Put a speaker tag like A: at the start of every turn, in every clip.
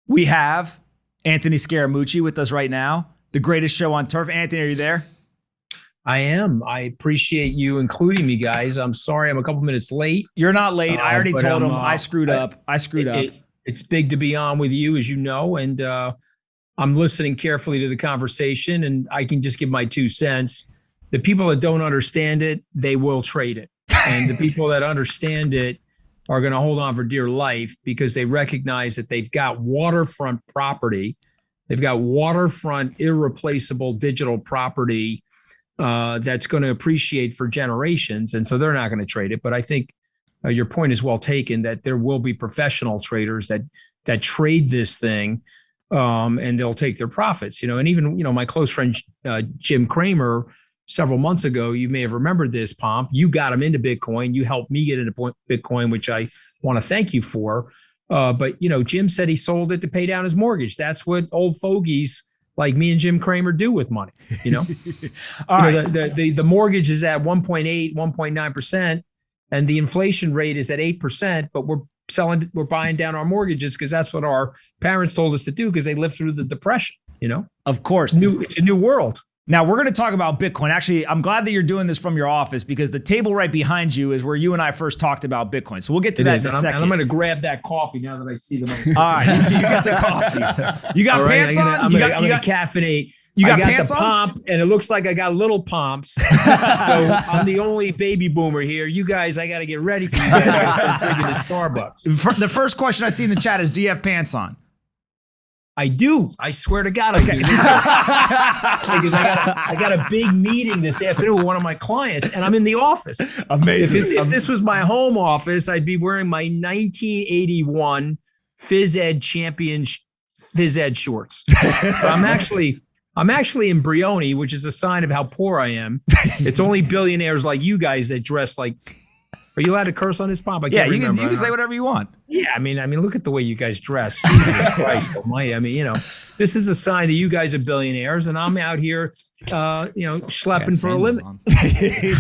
A: We have Anthony Scaramucci with us right now, the greatest show on turf. Anthony, are you there?
B: I am. I appreciate you including me, guys. I'm sorry I'm a couple minutes late.
A: You're not late. I already told him I screwed up.
B: It's big to be on with you, as you know, and I'm listening carefully to the conversation, and I can just give my 2 cents. The people that don't understand it, they will trade it. And the people that understand it are going to hold on for dear life because they recognize that they've got waterfront property. They've got waterfront irreplaceable digital property that's going to appreciate for generations. And so they're not going to trade it. But I think your point is well taken that there will be professional traders that trade this thing and they'll take their profits, and even, my close friend, Jim Cramer, several months ago, you may have remembered this, Pomp. You got him into Bitcoin. You helped me get into Bitcoin, which I want to thank you for. But, Jim said he sold it to pay down his mortgage. That's what old fogies like me and Jim Cramer do with money,
A: All right.
B: The mortgage is at 1.8, 1.9%, and the inflation rate is at 8%, but we're buying down our mortgages because that's what our parents told us to do because they lived through the Depression,
A: Of course.
B: It's a new world.
A: Now, we're going to talk about Bitcoin. Actually, I'm glad that you're doing this from your office because the table right behind you is where you and I first talked about Bitcoin. So we'll get to that in a second.
B: And I'm going to grab that coffee now that I see them.
A: All right, you got the coffee. You got pants on?
B: I'm going to caffeinate.
A: You got
B: pants
A: on?
B: Pomp, and it looks like I got little pomps. So I'm the only baby boomer here. You guys, I got to get ready for you guys to start drinking the Starbucks.
A: The first question I see in the chat is, do you have pants on?
B: I do. I swear to God, I do. Because I got a big meeting this afternoon with one of my clients, and I'm in the office.
A: Amazing.
B: If this was my home office, I'd be wearing my 1981 Phys Ed Champion Phys Ed shorts. But I'm actually in Brioni, which is a sign of how poor I am. It's only billionaires like you guys that dress like. Are you allowed to curse on this, Pomp? I can't remember.
A: You can say whatever you want.
B: Yeah, I mean, look at the way you guys dress. Jesus Christ Almighty! I mean, this is a sign that you guys are billionaires, and I'm out here, schlepping for a living.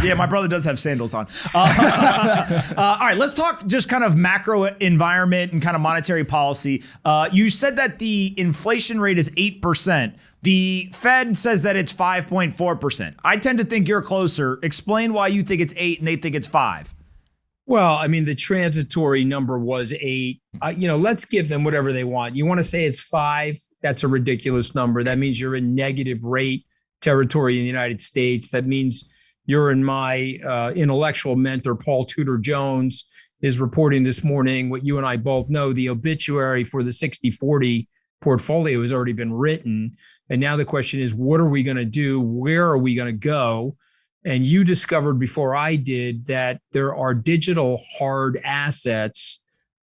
A: Yeah, my brother does have sandals on. All right, let's talk just kind of macro environment and kind of monetary policy. You said that the inflation rate is 8%. The Fed says that it's 5.4%. I tend to think you're closer. Explain why you think it's 8 and they think it's 5.
B: Well, I mean, the transitory number was 8. Let's give them whatever they want. You want to say it's 5? That's a ridiculous number. That means you're in negative rate territory in the United States. That means you're in my intellectual mentor, Paul Tudor Jones, is reporting this morning what you and I both know. The obituary for the 60/40 portfolio has already been written. And now the question is, what are we going to do? Where are we going to go? And you discovered before I did that there are digital hard assets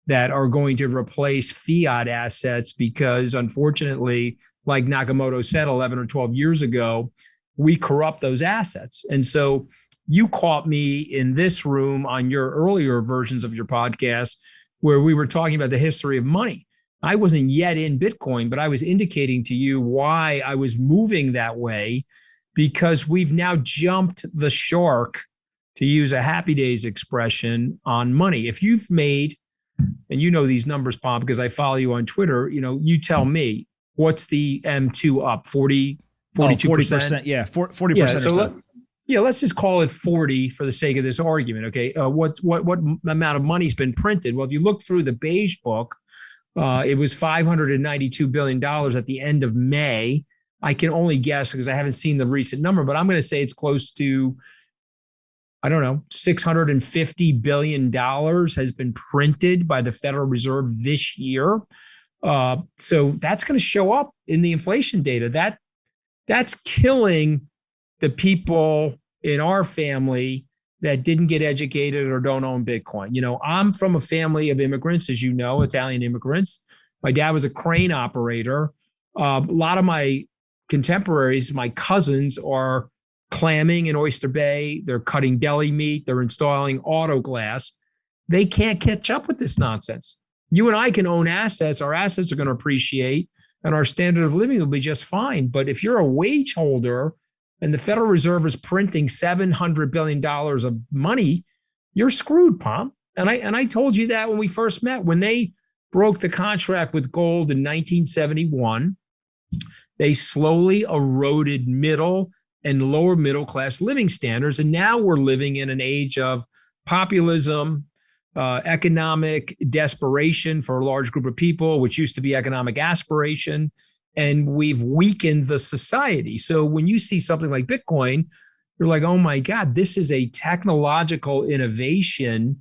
B: that are going to replace fiat assets because, unfortunately, like Nakamoto said 11 or 12 years ago, we corrupt those assets. And so you caught me in this room on your earlier versions of your podcast where we were talking about the history of money. I wasn't yet in Bitcoin, but I was indicating to you why I was moving that way. Because we've now jumped the shark, to use a Happy Days expression, on money. If you've made, and you know these numbers, Pomp, because I follow you on Twitter, you tell me, what's the M2 up? 42%?
A: 40%. Yeah, 40% or so.
B: Let's just call it 40 for the sake of this argument, okay? What amount of money's been printed? Well, if you look through the beige book, it was $592 billion at the end of May. I can only guess because I haven't seen the recent number, but I'm going to say it's close to, I don't know, $650 billion has been printed by the Federal Reserve this year. So that's going to show up in the inflation data. That's killing the people in our family that didn't get educated or don't own Bitcoin. I'm from a family of immigrants, as you know, Italian immigrants. My dad was a crane operator. A lot of my contemporaries, my cousins, are clamming in Oyster Bay. They're cutting deli meat. They're installing auto glass. They can't catch up with this nonsense. You and I can own assets. Our assets are going to appreciate and our standard of living will be just fine. But if you're a wage holder and the Federal Reserve is printing $700 billion of money, you're screwed, Pomp. And I told you that when we first met. When they broke the contract with gold in 1971. They slowly eroded middle and lower middle class living standards. And now we're living in an age of populism, economic desperation for a large group of people, which used to be economic aspiration. And we've weakened the society. So when you see something like Bitcoin, you're like, oh my God, this is a technological innovation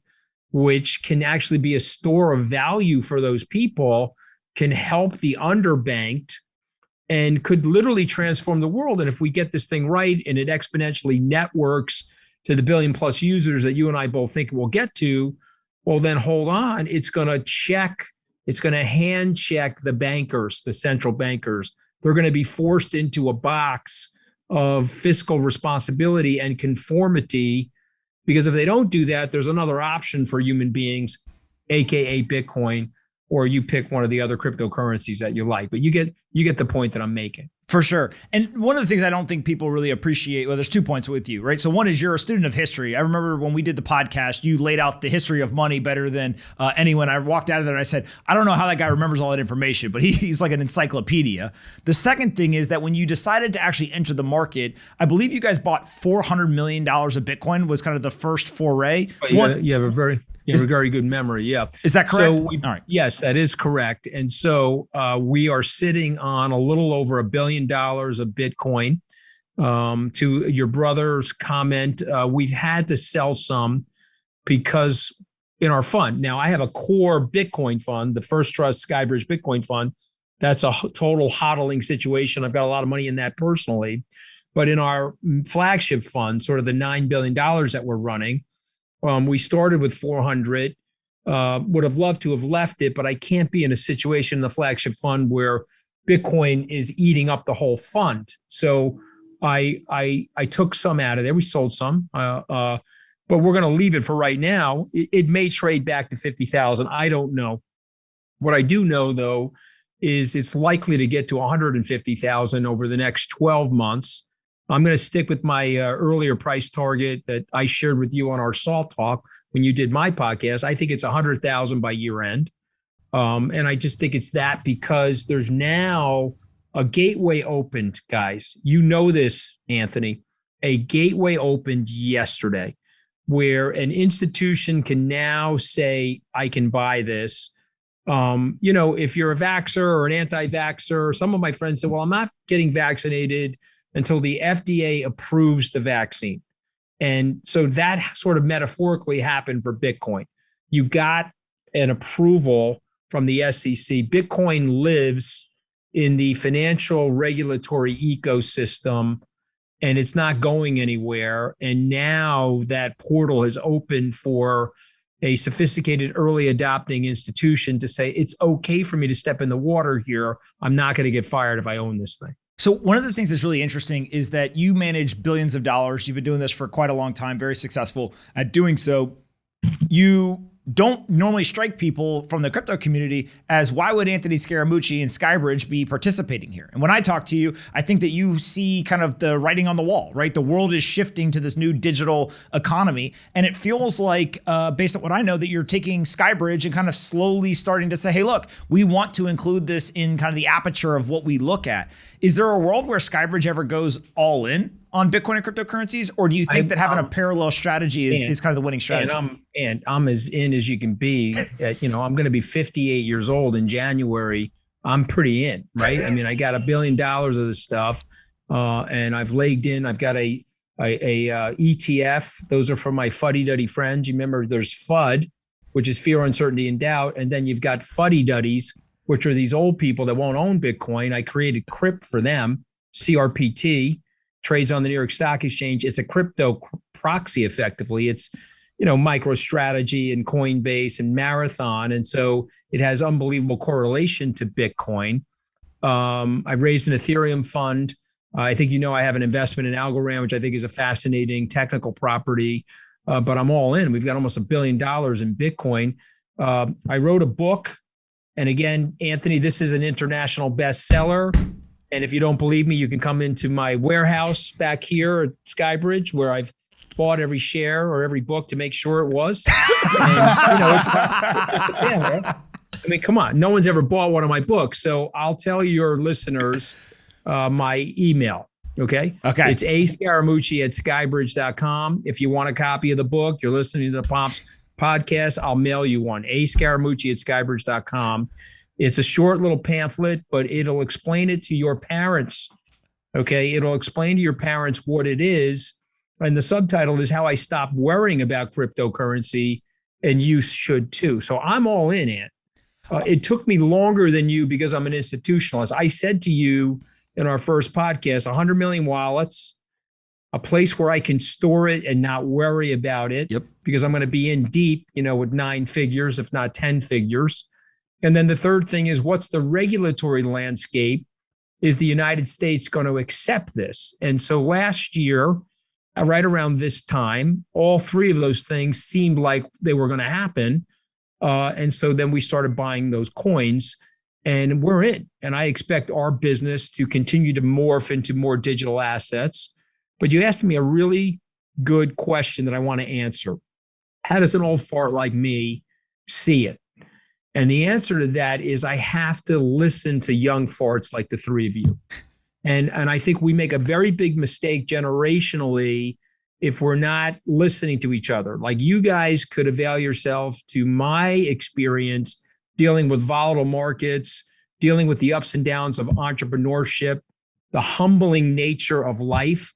B: which can actually be a store of value for those people, can help the underbanked, and could literally transform the world. And if we get this thing right and it exponentially networks to the billion plus users that you and I both think we'll get to, well, then hold on, it's going to hand check the bankers, the central bankers. They're going to be forced into a box of fiscal responsibility and conformity, because if they don't do that, there's another option for human beings, AKA Bitcoin, or you pick one of the other cryptocurrencies that you like. But you get the point that I'm making.
A: For sure. And one of the things I don't think people really appreciate, well, there's 2 points with you, right? So one is you're a student of history. I remember when we did the podcast, you laid out the history of money better than anyone. I walked out of there and I said, I don't know how that guy remembers all that information, but he's like an encyclopedia. The second thing is that when you decided to actually enter the market, I believe you guys bought $400 million of Bitcoin was kind of the first foray.
B: You have a very good memory. Yeah.
A: Is that correct?
B: So
A: all right.
B: Yes, that is correct. And so we are sitting on a little over $1 billion of Bitcoin. To your brother's comment, we've had to sell some because in our fund. Now, I have a core Bitcoin fund, the First Trust Skybridge Bitcoin Fund. That's a total hodling situation. I've got a lot of money in that personally. But in our flagship fund, sort of the $9 billion that we're running, we started with 400, would have loved to have left it, but I can't be in a situation in the flagship fund where Bitcoin is eating up the whole fund. So I took some out of there. We sold some, but we're going to leave it for right now. It may trade back to 50,000. I don't know. What I do know, though, is it's likely to get to 150,000 over the next 12 months. I'm going to stick with my earlier price target that I shared with you on our Salt Talk when you did my podcast. I think it's 100,000 by year end. And I just think it's that because there's now a gateway opened, guys. You know this, Anthony. A gateway opened yesterday where an institution can now say, I can buy this. If you're a vaxxer or an anti-vaxxer, some of my friends said, well, I'm not getting vaccinated until the FDA approves the vaccine. And so that sort of metaphorically happened for Bitcoin. You got an approval from the SEC. Bitcoin lives in the financial regulatory ecosystem, and it's not going anywhere. And now that portal has opened for a sophisticated early adopting institution to say, it's okay for me to step in the water here. I'm not going to get fired if I own this thing.
A: So one of the things that's really interesting is that you manage billions of dollars. You've been doing this for quite a long time, very successful at doing so. You don't normally strike people from the crypto community as why would Anthony Scaramucci and Skybridge be participating here? And when I talk to you, I think that you see kind of the writing on the wall, right? The world is shifting to this new digital economy. And it feels like, based on what I know, that you're taking Skybridge and kind of slowly starting to say, hey, look, we want to include this in kind of the aperture of what we look at. Is there a world where Skybridge ever goes all in on Bitcoin and cryptocurrencies? Or do you think that having a parallel strategy is kind of the winning strategy?
B: And I'm as in as you can be. I'm going to be 58 years old in January. I'm pretty in, right? I mean, I got $1 billion of this stuff, and I've legged in. I've got a ETF. Those are for my fuddy-duddy friends. You remember there's FUD, which is fear, uncertainty, and doubt. And then you've got fuddy-duddies, which are these old people that won't own Bitcoin. I created Crypt for them, CRPT. Trades on the New York Stock Exchange. It's a crypto proxy, effectively. It's, MicroStrategy and Coinbase and Marathon. And so it has unbelievable correlation to Bitcoin. I've raised an Ethereum fund. I think, I have an investment in Algorand, which I think is a fascinating technical property, but I'm all in. We've got almost $1 billion in Bitcoin. I wrote a book. And again, Anthony, this is an international bestseller. And if you don't believe me, you can come into my warehouse back here at Skybridge, where I've bought every share or every book to make sure it was. And, I mean, come on. No one's ever bought one of my books. So I'll tell your listeners my email. Okay.
A: Okay.
B: It's ascaramucci@skybridge.com. If you want a copy of the book, you're listening to the Pomps podcast, I'll mail you one. ascaramucci@skybridge.com. It's a short little pamphlet, but it'll explain it to your parents. Okay. It'll explain to your parents what it is. And the subtitle is How I Stopped Worrying About Cryptocurrency, and you should too. So I'm all in, Ant. It took me longer than you because I'm an institutionalist. I said to you in our first podcast, 100 million wallets, a place where I can store it and not worry about it.
A: Yep.
B: Because I'm going to be in deep, with 9 figures, if not 10 figures. And then the third thing is, what's the regulatory landscape? Is the United States going to accept this? And so last year, right around this time, all 3 of those things seemed like they were going to happen. And so then we started buying those coins, and we're in. And I expect our business to continue to morph into more digital assets. But you asked me a really good question that I want to answer. How does an old fart like me see it? And the answer to that is I have to listen to young farts like the 3 of you. And I think we make a very big mistake generationally if we're not listening to each other. Like, you guys could avail yourself to my experience dealing with volatile markets, dealing with the ups and downs of entrepreneurship, the humbling nature of life.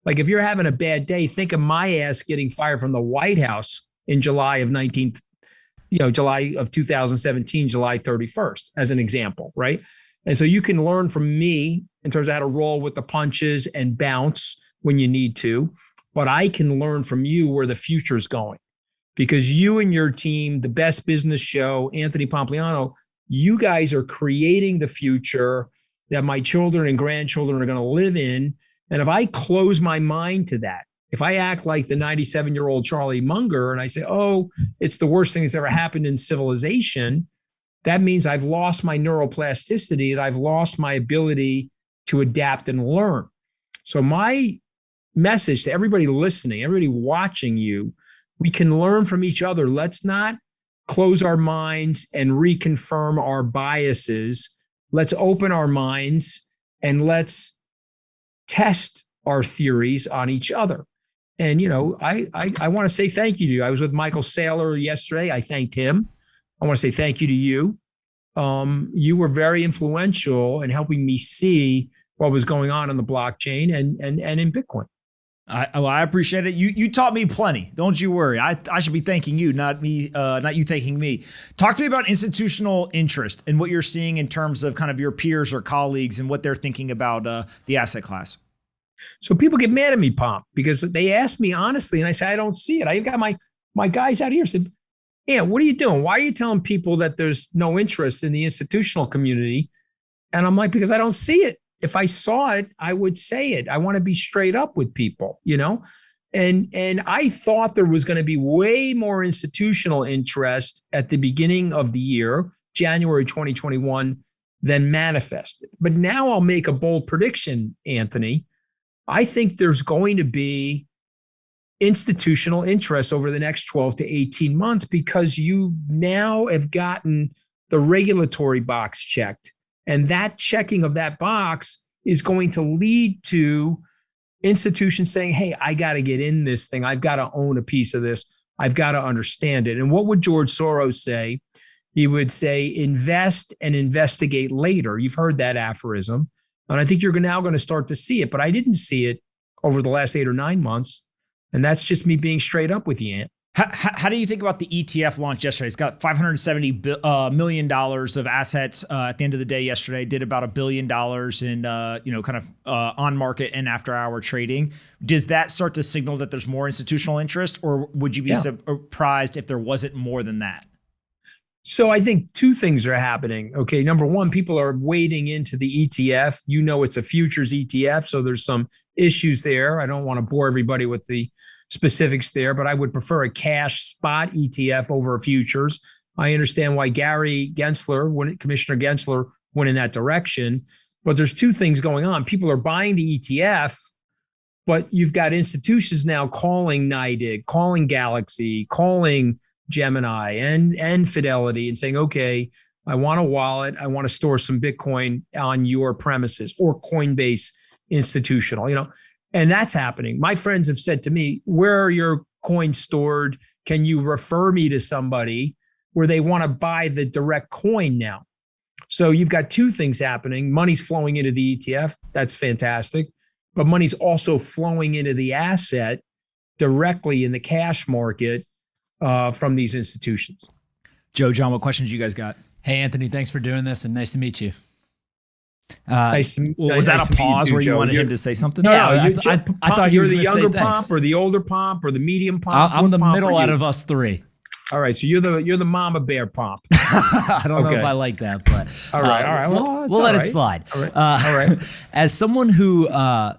B: Like, if you're having a bad day, think of my ass getting fired from the White House in July of 2017, July 31st, as an example, right? And so you can learn from me in terms of how to roll with the punches and bounce when you need to. But I can learn from you where the future is going, because you and your team, the Best Business Show, Anthony Pompliano, you guys are creating the future that my children and grandchildren are going to live in. And if I close my mind to that, if I act like the 97-year-old Charlie Munger and I say, oh, it's the worst thing that's ever happened in civilization, that means I've lost my neuroplasticity and I've lost my ability to adapt and learn. So my message to everybody listening, everybody watching you, we can learn from each other. Let's not close our minds and reconfirm our biases. Let's open our minds and let's test our theories on each other. And, I want to say thank you to you. I was with Michael Saylor yesterday. I thanked him. I want to say thank you to you. You were very influential in helping me see what was going on in the blockchain and in Bitcoin.
A: I appreciate it. You taught me plenty. Don't you worry. I should be thanking you, not me, not you thanking me. Talk to me about institutional interest and what you're seeing in terms of kind of your peers or colleagues and what they're thinking about the asset class.
B: So people get mad at me, Pomp, because they ask me honestly, and I say, I don't see it. I've got my guys out here said, yeah, what are you doing? Why are you telling people that there's no interest in the institutional community? And I'm like, because I don't see it. If I saw it, I would say it. I want to be straight up with people, And I thought there was going to be way more institutional interest at the beginning of the year, January 2021, than manifested. But now I'll make a bold prediction, Anthony. I think there's going to be institutional interest over the next 12 to 18 months because you now have gotten the regulatory box checked. And that checking of that box is going to lead to institutions saying, hey, I got to get in this thing. I've got to own a piece of this. I've got to understand it. And what would George Soros say? He would say, invest and investigate later. You've heard that aphorism. And I think you're now going to start to see it. But I didn't see it over the last 8 or 9 months. And that's just me being straight up with you, Ant.
A: How do you think about the ETF launch yesterday? It's got $570 million of assets at the end of the day yesterday. Did about $1 billion in kind of on market and after hour trading. Does that start to signal that there's more institutional interest, or would you be surprised if there wasn't more than that?
B: So I think 2 things are happening. Okay, number one, people are wading into the ETF. It's a futures ETF, so there's some issues there. I don't want to bore everybody with the specifics there, but I would prefer a cash spot ETF over a futures. I understand why Commissioner Gensler went in that direction, but there's 2 things going on. People are buying the ETF, but you've got institutions now calling NYDIG, calling Galaxy, calling Gemini and Fidelity and saying, okay, I want a wallet. I want to store some Bitcoin on your premises, or Coinbase institutional, and that's happening. My friends have said to me, where are your coins stored? Can you refer me to somebody where they want to buy the direct coin now? So you've got two things happening. Money's flowing into the ETF. That's fantastic. But money's also flowing into the asset directly in the cash market from these institutions.
A: Joe, John, what questions you guys got?
C: Hey, Anthony, thanks for doing this and nice to meet you.
A: Was that a pause where you wanted him to say something?
B: No,
C: I thought he
B: you're
C: was
B: the
C: gonna say
B: younger
C: thanks.
B: pomp or the older pomp or the medium pomp.
C: I'm the
B: What pomp
C: middle
B: are
C: out
B: you?
C: of us three.
B: All right, so you're the mama bear pomp.
C: I don't know
B: Okay.
C: if I like that, but
B: All right. Well,
C: we'll let it slide.
B: All right.
C: As someone who,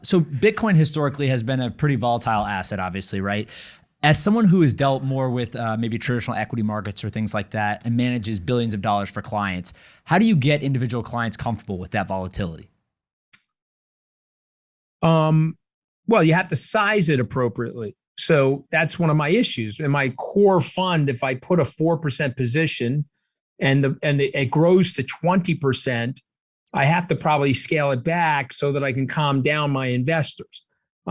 C: so Bitcoin historically has been a pretty volatile asset, obviously, right? As someone who has dealt more with maybe traditional equity markets or things like that and manages billions of dollars for clients, how do you get individual clients comfortable with that volatility?
B: Well, you have to size it appropriately. So that's one of my issues. In my core fund, if I put a 4% position and it grows to 20%, I have to probably scale it back so that I can calm down my investors.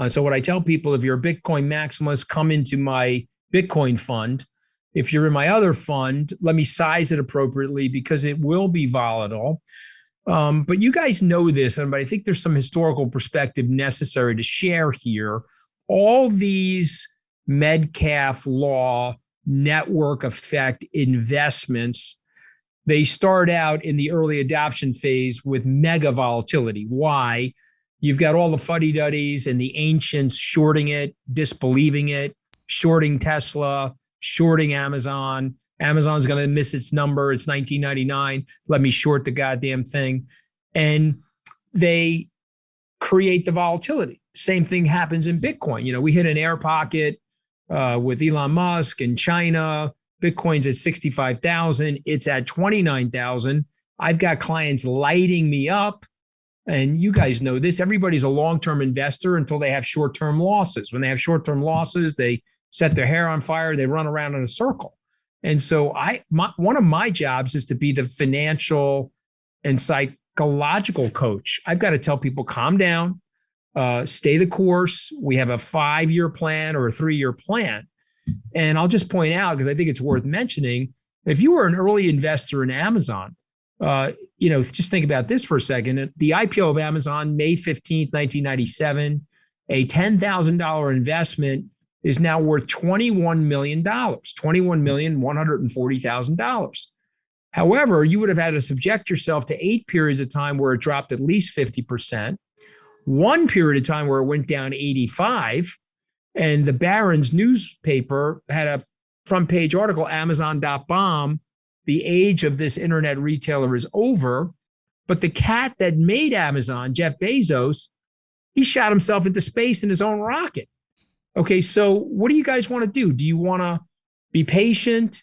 B: So what I tell people, if you're a Bitcoin maximalist, come into my Bitcoin fund. If you're in my other fund, let me size it appropriately because it will be volatile. But you guys know this, but I think there's some historical perspective necessary to share here. All these Metcalfe law network effect investments, they start out in the early adoption phase with mega volatility. Why? You've got all the fuddy-duddies and the ancients shorting it, disbelieving it, shorting Tesla, shorting Amazon. Amazon's going to miss its number. It's 1999. Let me short the goddamn thing. And they create the volatility. Same thing happens in Bitcoin. We hit an air pocket with Elon Musk in China. Bitcoin's at 65,000. It's at 29,000. I've got clients lighting me up. And you guys know this. Everybody's a long-term investor until they have short-term losses. When they have short-term losses, they set their hair on fire. They run around in a circle. And so one of my jobs is to be the financial and psychological coach. I've got to tell people, calm down, stay the course. We have a 5-year plan or a 3-year plan. And I'll just point out, because I think it's worth mentioning, if you were an early investor in Amazon, just think about this for a second. The IPO of Amazon, May 15th, 1997, a $10,000 investment is now worth $21 million, $21,140,000. However, you would have had to subject yourself to 8 periods of time where it dropped at least 50%, 1 period of time where it went down 85%, and the Barron's newspaper had a front page article, Amazon.bomb, the age of this internet retailer is over. But the cat that made Amazon, Jeff Bezos, he shot himself into space in his own rocket. Okay, so what do you guys want to do? Do you want to be patient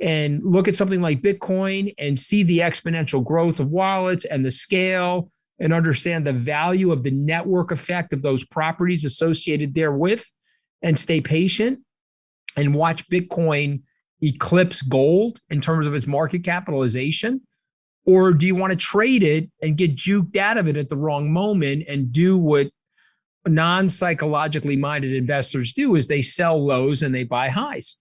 B: and look at something like Bitcoin and see the exponential growth of wallets and the scale and understand the value of the network effect of those properties associated therewith and stay patient and watch Bitcoin eclipse gold in terms of its market capitalization? Or do you want to trade it and get juked out of it at the wrong moment and do what non-psychologically minded investors do, is they sell lows and they buy highs?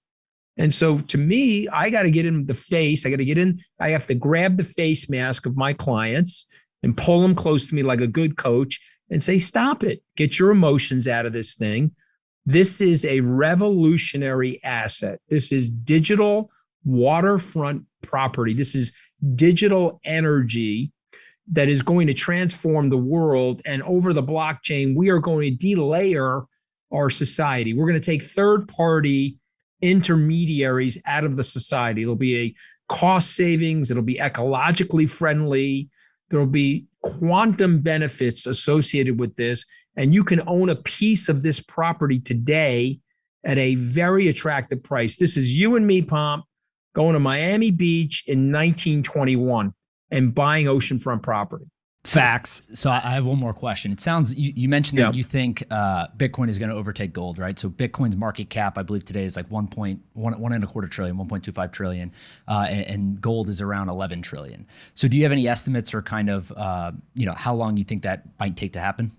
B: And so to me, I got to get in the face. I have to grab the face mask of my clients and pull them close to me like a good coach and say, stop it. Get your emotions out of this thing. This is a revolutionary asset. This is digital waterfront property. This is digital energy that is going to transform the world. And over the blockchain, we are going to delayer our society. We're going to take third-party intermediaries out of the society. It'll be a cost savings. It'll be ecologically friendly. There'll be quantum benefits associated with this. And you can own a piece of this property today at a very attractive price. This is you and me, Pomp, going to Miami Beach in 1921 and buying oceanfront property.
A: Facts.
C: So I have one more question. It sounds you mentioned that you think Bitcoin is going to overtake gold, right? So Bitcoin's market cap, I believe today is like 1.25 trillion, 1.25 trillion, and gold is around 11 trillion. So do you have any estimates or kind of how long you think that might take to happen?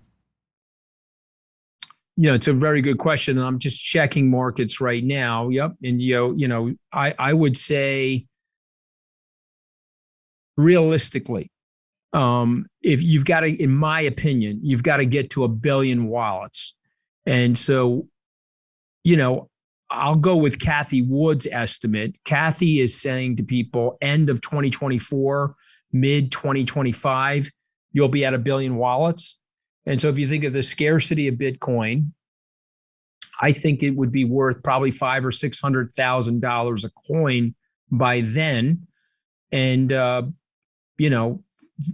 B: It's a very good question. And I'm just checking markets right now. Yep. And I would say realistically, if you've got to, in my opinion, you've got to get to 1 billion wallets. And so, I'll go with Kathy Wood's estimate. Kathy is saying to people, end of 2024, mid 2025, you'll be at 1 billion wallets. And so if you think of the scarcity of Bitcoin, I think it would be worth probably $500,000 or $600,000 a coin by then. And,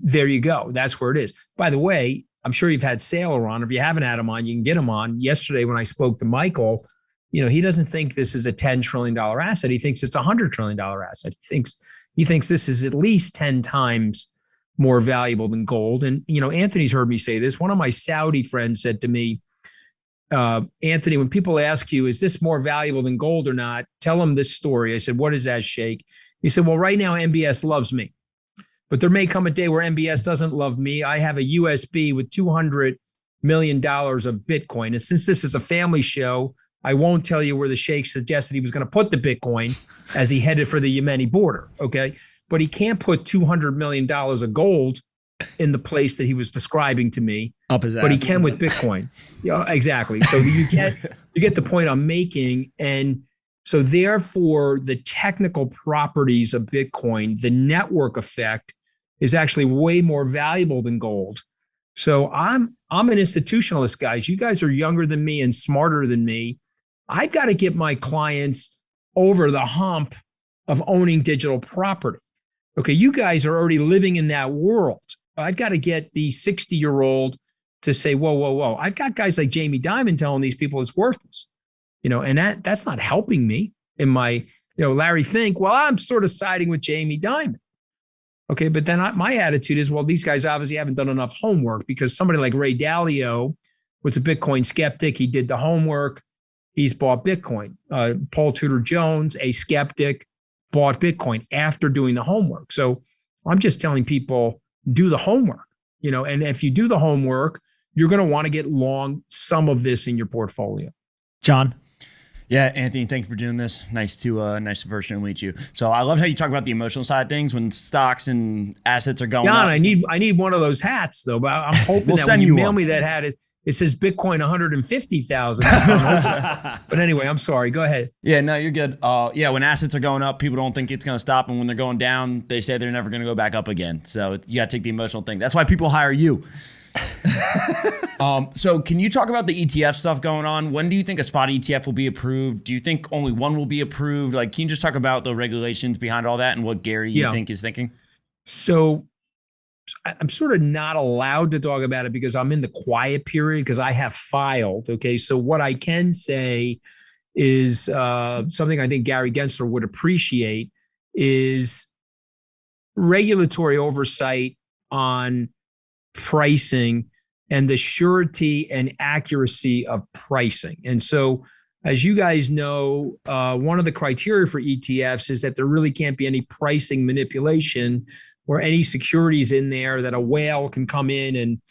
B: there you go. That's where it is. By the way, I'm sure you've had Saylor on. If you haven't had him on, you can get him on. Yesterday, when I spoke to Michael, he doesn't think this is a $10 trillion asset. He thinks it's a $100 trillion asset. He thinks this is at least 10 times more valuable than gold. And, Anthony's heard me say this. One of my Saudi friends said to me, Anthony, when people ask you, is this more valuable than gold or not? Tell them this story. I said, what is that, Sheikh? He said, well, right now, MBS loves me. But there may come a day where MBS doesn't love me. I have a USB with $200 million of Bitcoin. And since this is a family show, I won't tell you where the Sheikh suggested he was going to put the Bitcoin as he headed for the Yemeni border. Okay. But he can't put $200 million of gold in the place that he was describing to me.
A: Up his ass.
B: But he can with Bitcoin. Yeah, exactly. So you get the point I'm making. And so therefore, the technical properties of Bitcoin, the network effect, is actually way more valuable than gold. So I'm an institutionalist, guys. You guys are younger than me and smarter than me. I've got to get my clients over the hump of owning digital property. Okay, you guys are already living in that world. I've got to get the 60-year-old to say, whoa. I've got guys like Jamie Dimon telling these people it's worthless. And that's not helping me in my, Larry Fink. Well, I'm sort of siding with Jamie Dimon. Okay, but then my attitude is, well, these guys obviously haven't done enough homework, because somebody like Ray Dalio was a Bitcoin skeptic. He did the homework. He's bought Bitcoin. Paul Tudor Jones, a skeptic, bought Bitcoin after doing the homework. So I'm just telling people, do the homework, and if you do the homework, you're going to want to get long some of this in your portfolio.
A: John?
D: Yeah, Anthony, thank you for doing this. Nice to virtually meet you. So I love how you talk about the emotional side of things when stocks and assets are going
B: John,
D: up.
B: I need one of those hats though. But I'm hoping that when you mail me that hat, it says Bitcoin 150,000. But anyway, I'm sorry. Go ahead.
D: Yeah, no, you're good. When assets are going up, people don't think it's going to stop, and when they're going down, they say they're never going to go back up again. So you got to take the emotional thing. That's why people hire you. So can you talk about the ETF stuff going on? When do you think a spot ETF will be approved? Do you think only one will be approved? Like, can you just talk about the regulations behind all that and what Gary you think is thinking?
B: So I'm sort of not allowed to talk about it because I'm in the quiet period because I have filed. Okay. So what I can say is something I think Gary Gensler would appreciate is regulatory oversight on pricing and the surety and accuracy of pricing. And so, as you guys know, one of the criteria for ETFs is that there really can't be any pricing manipulation or any securities in there that a whale can come in and,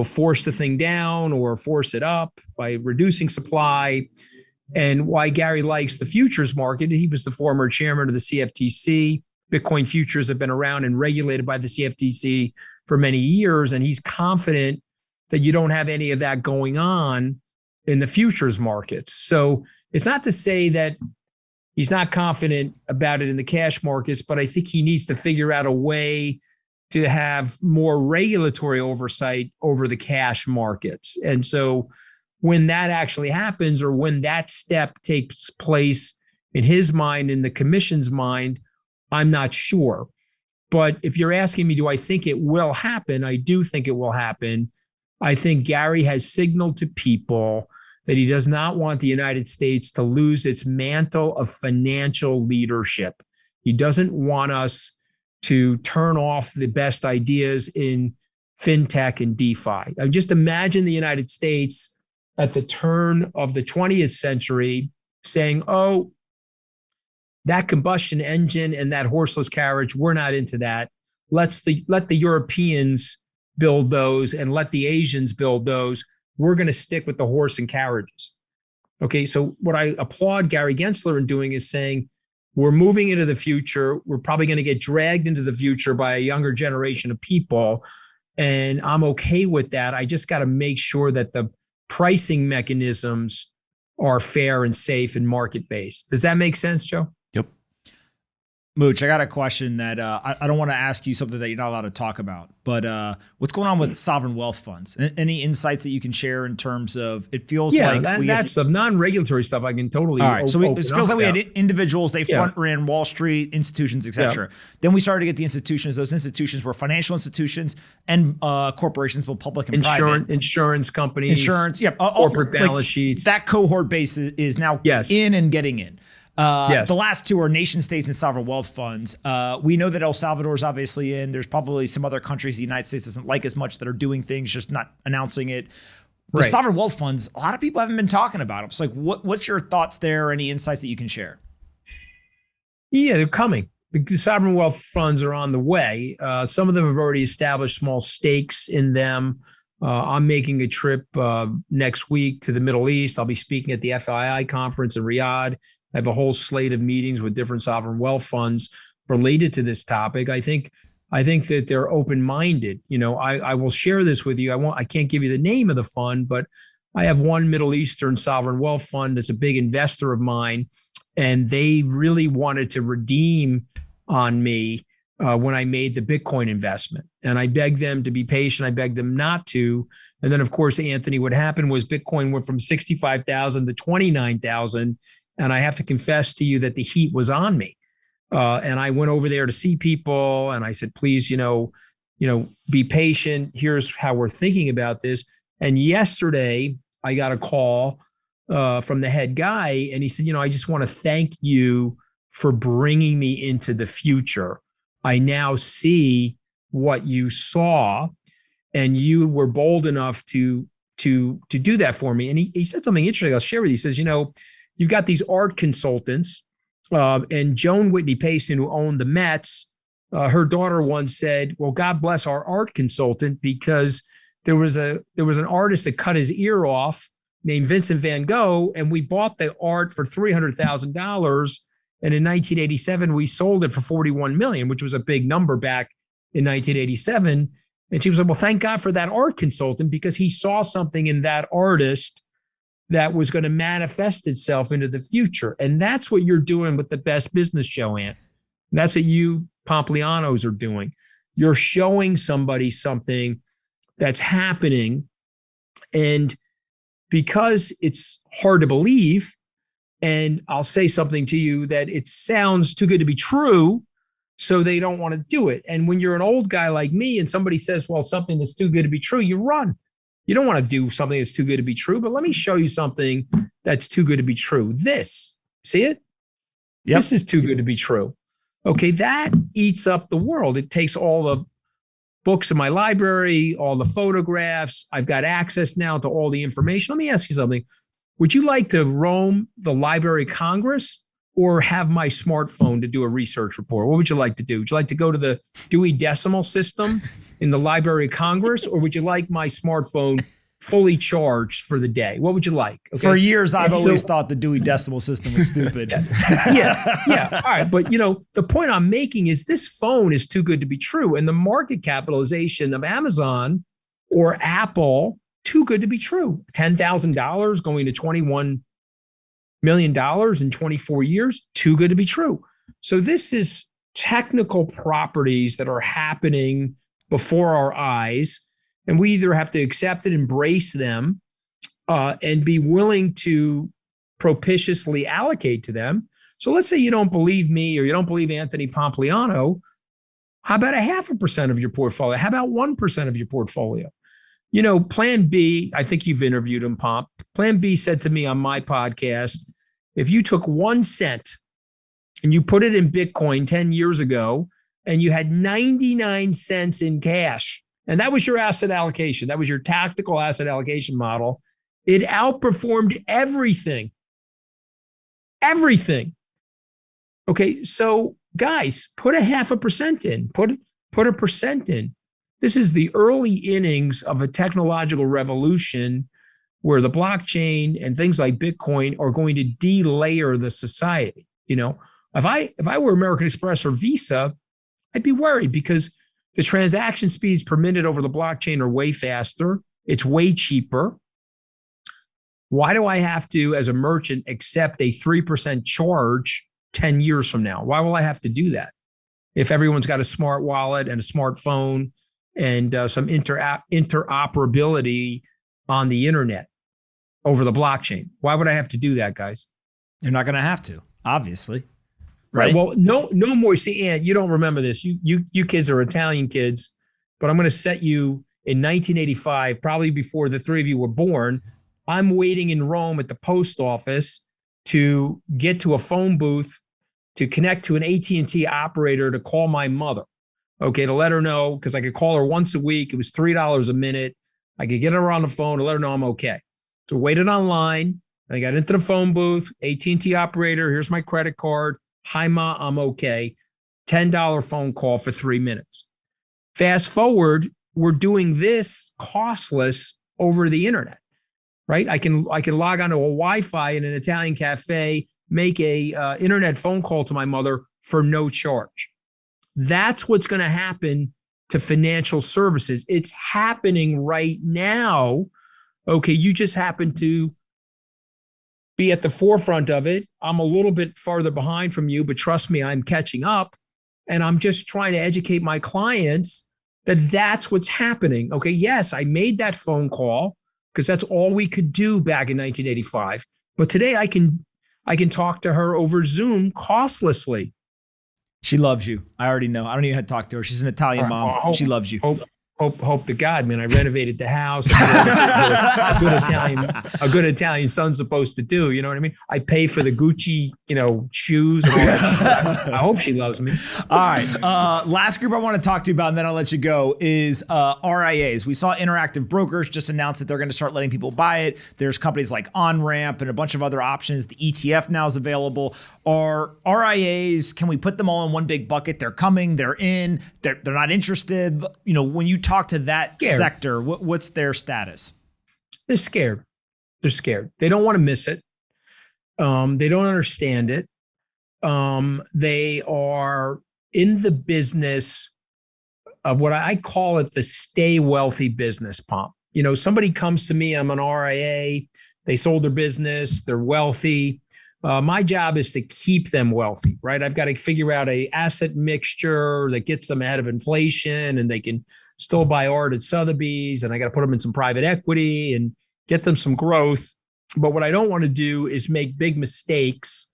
B: force the thing down or force it up by reducing supply. And why Gary likes the futures market, he was the former chairman of the CFTC. Bitcoin futures have been around and regulated by the CFTC for many years, and he's confident that you don't have any of that going on in the futures markets. So it's not to say that he's not confident about it in the cash markets, but I think he needs to figure out a way to have more regulatory oversight over the cash markets. And so when that actually happens, or when that step takes place in his mind, in the commission's mind, I'm not sure. But if you're asking me, do I think it will happen? I do think it will happen. I think Gary has signaled to people that he does not want the United States to lose its mantle of financial leadership. He doesn't want us to turn off the best ideas in fintech, and DeFi. I just imagine the United States at the turn of the 20th century saying, oh, that combustion engine and that horseless carriage, we're not into that. Let the Europeans build those and let the Asians build those. We're going to stick with the horse and carriages. Okay, so what I applaud Gary Gensler in doing is saying, we're moving into the future. We're probably going to get dragged into the future by a younger generation of people. And I'm okay with that. I just got to make sure that the pricing mechanisms are fair and safe and market-based. Does that make sense, Joe?
D: Yep.
A: Mooch, I got a question that I don't want to ask you something that you're not allowed to talk about, but what's going on with sovereign wealth funds? Any insights that you can share in terms of, it feels like
B: that's the non-regulatory stuff I can totally.
A: All right, so it feels like we had individuals, they front ran Wall Street, institutions, etc. Yeah. Then we started to get the institutions. Those institutions were financial institutions and corporations, both public and private.
B: Insurance companies.
A: Corporate
B: balance sheets.
A: That cohort base is now in and getting in. The last two are nation states and sovereign wealth funds. We know that El Salvador is obviously in. There's probably some other countries the United States doesn't like as much that are doing things, just not announcing it. The sovereign wealth funds, a lot of people haven't been talking about them. So like, what's your thoughts there? Any insights that you can share?
B: Yeah, they're coming. The sovereign wealth funds are on the way. Some of them have already established small stakes in them. I'm making a trip next week to the Middle East. I'll be speaking at the FII conference in Riyadh. I have a whole slate of meetings with different sovereign wealth funds related to this topic. I think that they're open-minded. You know, I will share this with you. I can't give you the name of the fund, but I have one Middle Eastern sovereign wealth fund that's a big investor of mine, and they really wanted to redeem on me when I made the Bitcoin investment. And I begged them to be patient. I begged them not to. And then, of course, Anthony, what happened was Bitcoin went from 65,000 to 29,000. And I have to confess to you that the heat was on me. And I went over there to see people, and I said, please, be patient. Here's how we're thinking about this. And yesterday I got a call from the head guy, and he said, I just want to thank you for bringing me into the future. I now see what you saw, and you were bold enough to do that for me. And he said something interesting. I'll share with you. He says, you've got these art consultants, and Joan Whitney Payson, who owned the Mets, her daughter once said, well, God bless our art consultant, because there was an artist that cut his ear off named Vincent van Gogh, and we bought the art for $300,000. And in 1987, we sold it for $41 million, which was a big number back in 1987. And she was like, well, thank God for that art consultant, because he saw something in that artist that was going to manifest itself into the future. And that's what you're doing with the Best Business Show, Ant. That's what you Pomplianos are doing. You're showing somebody something that's happening. And because it's hard to believe, and I'll say something to you that it sounds too good to be true, so they don't want to do it. And when you're an old guy like me and somebody says, well, something that's too good to be true, you run. You don't want to do something that's too good to be true, but let me show you something that's too good to be true. This, see it? Yep. This is too good to be true. Okay, that eats up the world. It takes all the books in my library, all the photographs. I've got access now to all the information. Let me ask you something. Would you like to roam the Library of Congress or have my smartphone to do a research report? What would you like to do? Would you like to go to the Dewey Decimal System in the Library of Congress, or would you like my smartphone fully charged for the day? What would you like?
A: Okay? For years, I've always thought the Dewey Decimal System was stupid.
B: Yeah. All right. But, the point I'm making is this phone is too good to be true. And the market capitalization of Amazon or Apple, too good to be true. $10,000 going to $21 million in 24 years, too good to be true. So this is technical properties that are happening before our eyes, and we either have to accept it, embrace them, and be willing to propitiously allocate to them. So let's say you don't believe me or you don't believe Anthony Pompliano. How about 0.5% of your portfolio? How about 1% of your portfolio? Plan B, I think you've interviewed him, Pomp. Plan B said to me on my podcast, if you took 1 cent and you put it in Bitcoin 10 years ago and you had 99 cents in cash And that was your asset allocation. That was your tactical asset allocation model. It outperformed everything. Everything. Okay, so guys, put a 0.5% in. Put a percent in. This is the early innings of a technological revolution where the blockchain and things like Bitcoin are going to delayer the society. You know, if I were American Express or Visa, I'd be worried because the transaction speeds per minute over the blockchain are way faster. It's way cheaper. Why do I have to, as a merchant, accept a 3% charge 10 years from now? Why will I have to do that? If everyone's got a smart wallet and a smartphone and some interoperability on the internet over the blockchain, why would I have to do that, guys?
A: You're not going to have to, obviously.
B: Right. Well, no more. See, Ann, you don't remember this. You kids are Italian kids, but I'm going to set you in 1985, probably before the three of you were born. I'm waiting in Rome at the post office to get to a phone booth to connect to an AT&T operator to call my mother. Okay, to let her know, because I could call her once a week. It was $3 a minute. I could get her on the phone to let her know I'm okay. So waited online. I got into the phone booth, AT&T operator. Here's my credit card. Hi, Ma, I'm okay. $10 phone call for 3 minutes. Fast forward, we're doing this costless over the internet, right? I can log onto a Wi-Fi in an Italian cafe, make a internet phone call to my mother for no charge. That's what's going to happen to financial services. It's happening right now. Okay, you just happen to be at the forefront of it. I'm a little bit farther behind from you, but trust me, I'm catching up. And I'm just trying to educate my clients that that's what's happening. Okay, yes, I made that phone call because that's all we could do back in 1985. But today I can talk to her over Zoom costlessly.
A: She loves you. I already know. I don't even have to talk to her. She's an Italian mom. She loves you.
B: Hope to God, man. I renovated the house. A good Italian son's supposed to do. You know what I mean? I pay for the Gucci, shoes. And all that. I hope she loves me.
A: All right. Last group I want to talk to you about, and then I'll let you go, is RIAs. We saw Interactive Brokers just announce that they're going to start letting people buy it. There's companies like OnRamp and a bunch of other options. The ETF now is available. Are RIAs, can we put them all in one big bucket? They're coming. They're in. They're not interested. When you talk to that sector, what's their status?
B: They're scared. They're scared. They don't want to miss it. They don't understand it. They are in the business of what I call it the stay wealthy business, Pomp. Somebody comes to me, I'm an RIA, they sold their business, they're wealthy. My job is to keep them wealthy, right? I've got to figure out a asset mixture that gets them ahead of inflation and they can still buy art at Sotheby's, and I got to put them in some private equity and get them some growth. But what I don't want to do is make big mistakes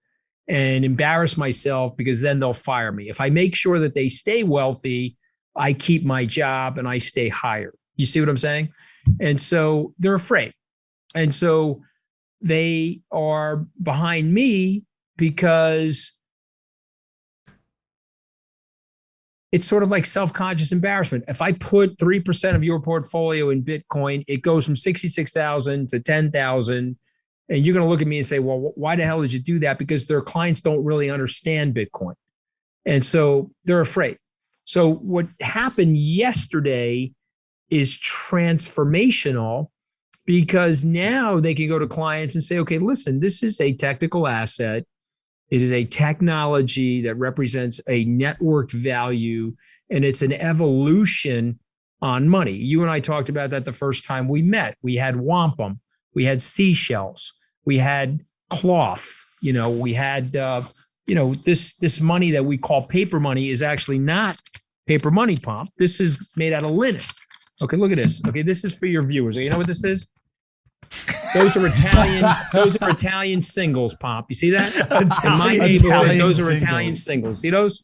B: and embarrass myself because then they'll fire me. If I make sure that they stay wealthy, I keep my job and I stay hired. You see what I'm saying? And so they're afraid. And so they are behind me because it's sort of like self-conscious embarrassment. If I put 3% of your portfolio in Bitcoin, it goes from 66,000 to 10,000. And you're going to look at me and say, well, why the hell did you do that? Because their clients don't really understand Bitcoin. And so they're afraid. So what happened yesterday is transformational, because now they can go to clients and say, okay, listen, this is a technical asset. It is a technology that represents a networked value, and it's an evolution on money. You and I talked about that the first time we met. We had wampum, we had seashells, we had cloth, we had, this money that we call paper money is actually not paper money, Pomp. This is made out of linen. Okay, look at this. Okay, this is for your viewers. You know what this is? Those are Italian singles, Pomp. You see that? In my neighborhood, those are Italian singles. See those?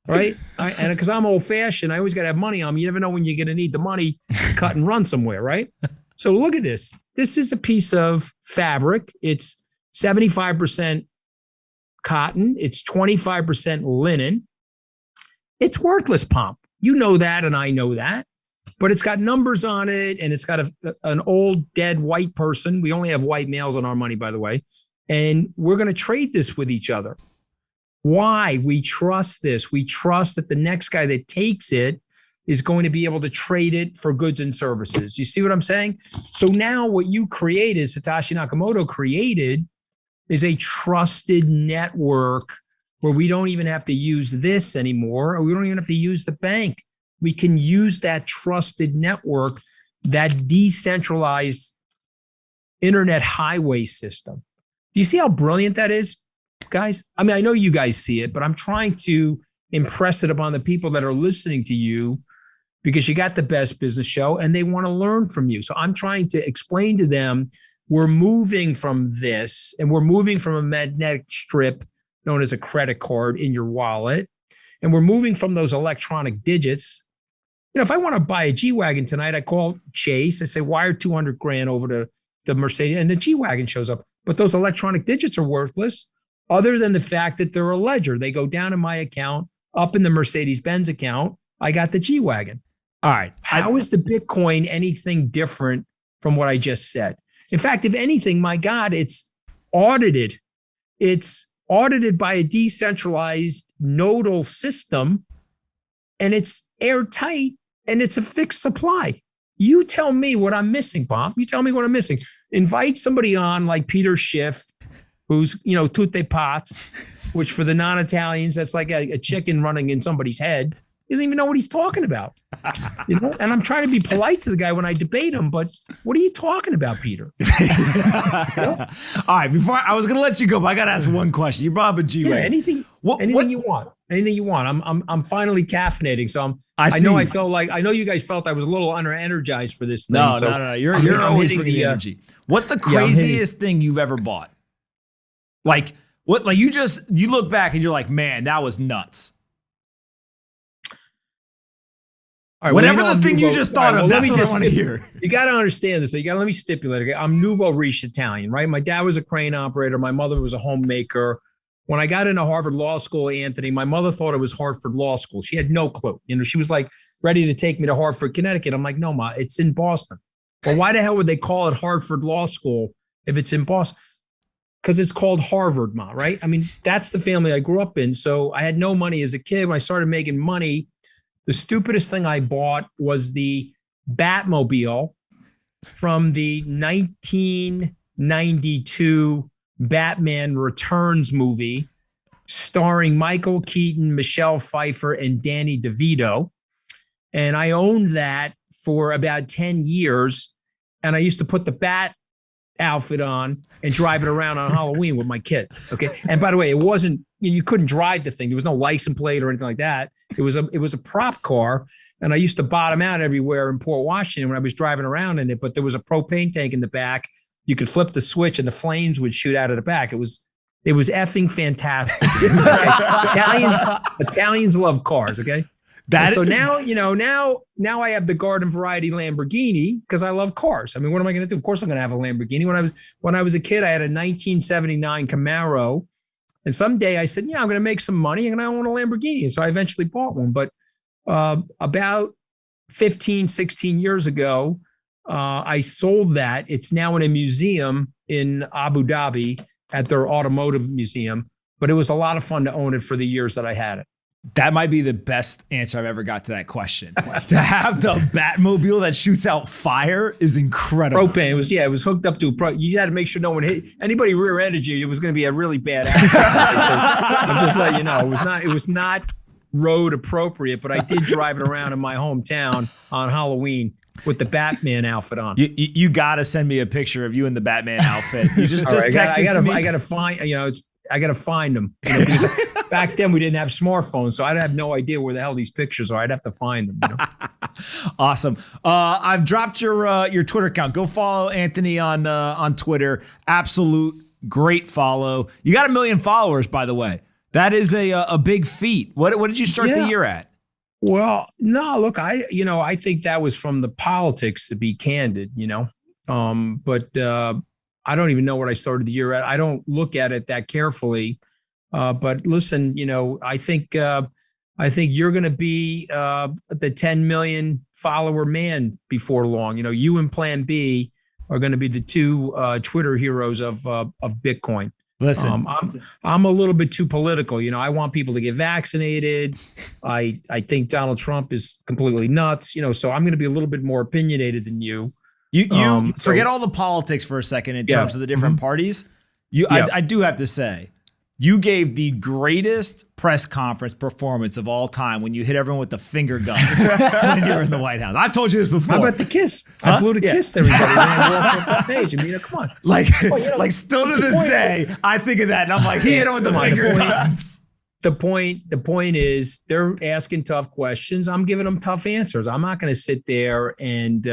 B: Right? And because I'm old fashioned, I always got to have money on me. You never know when you're going to need the money to cut and run somewhere, right? So look at this. This is a piece of fabric. It's 75% cotton. It's 25% linen. It's worthless, Pomp. You know that, and I know that. but it's got numbers on it, and it's got an old dead white person. We only have white males on our money, by the way. And we're going to trade this with each other. Why? We trust this. We trust that the next guy that takes it is going to be able to trade it for goods and services. You see what I'm saying? So now what you created, Satoshi Nakamoto created, is a trusted network where we don't even have to use this anymore, or we don't even have to use the bank. We can use that trusted network, that decentralized internet highway system. Do you see how brilliant that is, guys? I mean, I know you guys see it, but I'm trying to impress it upon the people that are listening to you, because you got the best business show and they want to learn from you. So I'm trying to explain to them, we're moving from this, and we're moving from a magnetic strip known as a credit card in your wallet. And we're moving from those electronic digits. You know, if I want to buy a G-Wagon tonight, I call Chase. I say, wire 200 grand over to the Mercedes, and the G-Wagon shows up. But those electronic digits are worthless, other than the fact that they're a ledger. They go down in my account, up in the Mercedes-Benz account. I got the G-Wagon.
A: All right.
B: How is the Bitcoin anything different from what I just said? In fact, if anything, my God, it's audited. It's audited by a decentralized nodal system, and it's airtight, and it's a fixed supply. You tell me what I'm missing, Bob. You tell me what I'm missing. Invite somebody on like Peter Schiff, who's, tutte pots, which for the non-Italians, that's like a chicken running in somebody's head. He doesn't even know what he's talking about. And I'm trying to be polite to the guy when I debate him, but what are you talking about, Peter?
A: All right, before I was gonna let you go, but I gotta ask one question. You brought up a G-Wagon.
B: Yeah, anything you want. Anything you want. I'm finally caffeinating, so I know you guys felt I was a little under-energized for this thing.
A: No. You're always bringing the energy. What's the craziest thing you've ever bought? Like what? Like you look back and you're like, man, that was nuts. All right, whatever the thing you just thought of, that's what I want to hear.
B: You got to understand this. So let me stipulate. Okay? I'm nouveau riche Italian, right? My dad was a crane operator. My mother was a homemaker. When I got into Harvard Law School, Anthony, my mother thought it was Hartford Law School. She had no clue. She was like ready to take me to Hartford, Connecticut. I'm like, no, Ma, it's in Boston. Well, why the hell would they call it Hartford Law School if it's in Boston? Because it's called Harvard, Ma, right? I mean, that's the family I grew up in. So I had no money as a kid. When I started making money, the stupidest thing I bought was the Batmobile from the 1992 Batman Returns movie, starring Michael Keaton, Michelle Pfeiffer, and Danny DeVito. And I owned that for about 10 years. And I used to put the Bat outfit on and drive it around on Halloween with my kids. Okay. And by the way, it wasn't, you couldn't drive the thing. There was no license plate or anything like that. It was a prop car. And I used to bottom out everywhere in Port Washington when I was driving around in it, but there was a propane tank in the back. You could flip the switch and the flames would shoot out of the back. It was effing fantastic. Italians love cars. Okay. So now I have the garden variety Lamborghini because I love cars. I mean, what am I going to do? Of course I'm going to have a Lamborghini. When I was a kid, I had a 1979 Camaro. And someday I said, I'm going to make some money and I own a Lamborghini. And so I eventually bought one. But about 15, 16 years ago, I sold that. It's now in a museum in Abu Dhabi at their automotive museum. But it was a lot of fun to own it for the years that I had it.
A: That might be the best answer I've ever got to that question. To have the Batmobile that shoots out fire is incredible.
B: Propane. It was hooked up to you had to make sure no one hit anybody rear-ended you. It was going to be a really bad accident. So I'm just letting you know, it was not road appropriate, but I did drive it around in my hometown on Halloween with the Batman outfit on.
A: You got to send me a picture of you in the Batman outfit. You just
B: right,
A: text it to me.
B: I got to find, I got to find them. Because back then we didn't have smartphones, so I'd have no idea where the hell these pictures are. I'd have to find them.
A: Awesome. I've dropped your Twitter account. Go follow Anthony on Twitter. Absolute great follow. You got 1 million followers, by the way. That is a big feat. What did you start the year at?
B: Well, no, look, I think that was from the politics, to be candid, but I don't even know what I started the year at. I don't look at it that carefully. But listen, I think I think you're going to be the 10 million follower man before long. You know, you and Plan B are going to be the two Twitter heroes of Bitcoin.
A: Listen,
B: I'm a little bit too political. You know, I want people to get vaccinated. I think Donald Trump is completely nuts. You know, so I'm going to be a little bit more opinionated than you.
A: You forget all the politics for a second in terms of the different parties. I do have to say, you gave the greatest press conference performance of all time when you hit everyone with the finger gun when you were in the White House. I've told you this before.
B: How about the kiss? I blew the kiss to everybody when I walked off the stage. I mean, come on.
A: Like still to this day, I think of that and I'm like, he hit him with the finger guns.
B: The point is they're asking tough questions. I'm giving them tough answers. I'm not going to sit there and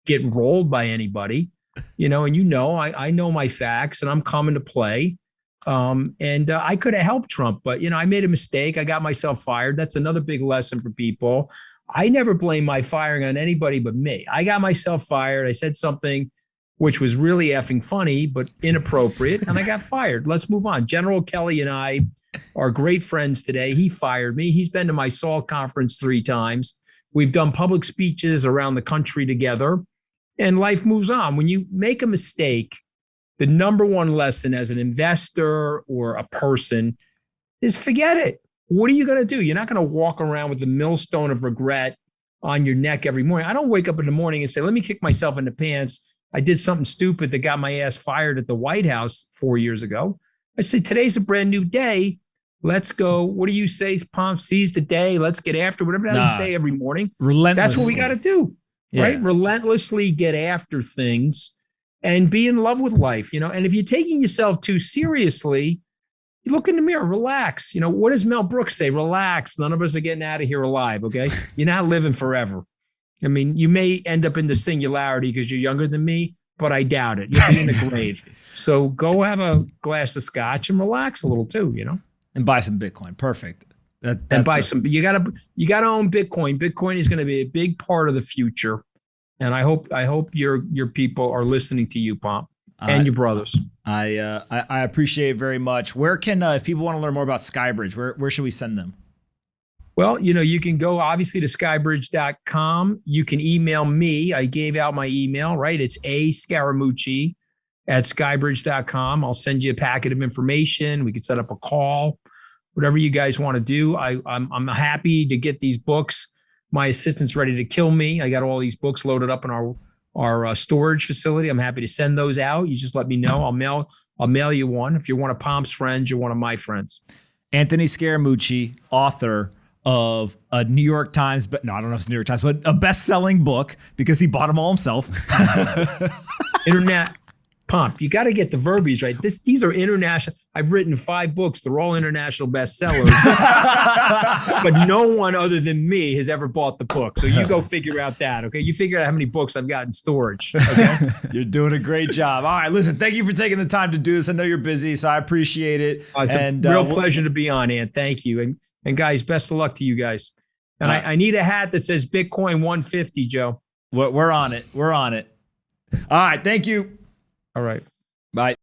B: get rolled by anybody, you know, and I know my facts and I'm coming to play. I could have helped Trump, but you know, I made a mistake. I got myself fired. That's another big lesson for people. I never blame my firing on anybody but me. I got myself fired. I said something which was really effing funny, but inappropriate, and I got fired. Let's move on. General Kelly and I are great friends today. He fired me. He's been to my SALT conference 3 times. We've done public speeches around the country together, and life moves on. When you make a mistake, the number one lesson as an investor or a person is forget it. What are you going to do? You're not going to walk around with the millstone of regret on your neck every morning. I don't wake up in the morning and say, let me kick myself in the pants. I did something stupid that got my ass fired at the White House 4 years ago. I say, today's a brand new day. Let's go. What do you say, Pomp? Seize the day. Let's get after whatever you say every morning. That's what we got to do, right? Relentlessly get after things. And be in love with life, you know. And if you're taking yourself too seriously, you look in the mirror, relax. You know, what does Mel Brooks say? Relax. None of us are getting out of here alive, okay? You're not living forever. I mean, you may end up in the singularity because you're younger than me, but I doubt it. You'll be in the grave. So go have a glass of scotch and relax a little too, you know.
A: And buy some Bitcoin. Perfect.
B: And buy some. You gotta own Bitcoin. Bitcoin is going to be a big part of the future. And I hope your people are listening to you, Pomp, and your brothers.
A: I appreciate it very much. Where can if people want to learn more about Skybridge, where should we send them?
B: Well, you know, you can go obviously to skybridge.com. You can email me. I gave out my email, right? It's Scaramucci at skybridge.com. I'll send you a packet of information. We could set up a call, whatever you guys want to do. I'm happy to get these books. My assistant's ready to kill me. I got all these books loaded up in our storage facility. I'm happy to send those out. You just let me know. I'll mail you one. If you're one of Pomp's friends, you're one of my friends. Anthony
A: Scaramucci, author of a New York Times, but no, I don't know if it's New York Times, but a best-selling book because he bought them all himself.
B: Internet. Pomp, you got to get the verbiage right. These are international. I've written 5 books. They're all international bestsellers. But no one other than me has ever bought the book. So you go figure out that, okay? You figure out how many books I've got in storage, okay?
A: You're doing a great job. All right, listen, thank you for taking the time to do this. I know you're busy, so I appreciate it.
B: It's a real pleasure to be on, Ant. Thank you. And guys, best of luck to you guys. And I need a hat that says Bitcoin 150, Joe.
A: We're on it. We're on it. All right, thank you.
B: All right.
A: Bye.